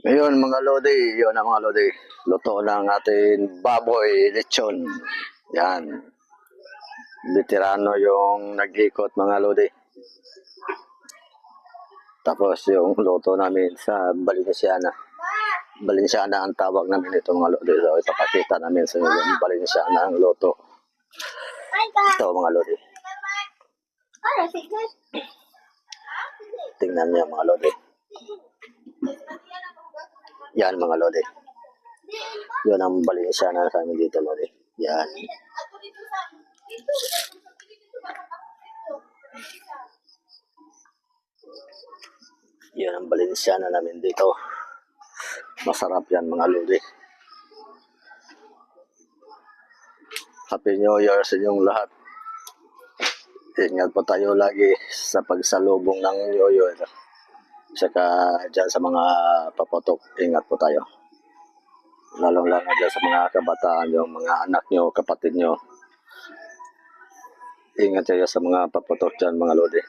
Ngayon mga lodi, yun ang mga lodi. Luto ng ating baboy lechon. Yan. Veterano yung nag-ikot mga lodi. Tapos yung luto namin sa Balenciana. Balenciana ang tawag namin ito mga lodi. So ipapakita namin sa inyo yung Balenciana ang luto. Ito mga lodi. Tingnan niyo mga lodi. Yan mga lodi. Yun ang Balenciana sa amin dito lodi. Yan. Yan ang Balenciana namin dito. Masarap yan mga lodi. Happy New Year sa inyong lahat. Ingat po tayo lagi sa pagsalubong ng New Year. Saka dyan sa mga paputok, ingat po tayo. Lalong-lalo dyan sa mga kabataan, yung mga anak nyo, kapatid nyo. Ingat kayo sa mga paputok dyan mga lodi.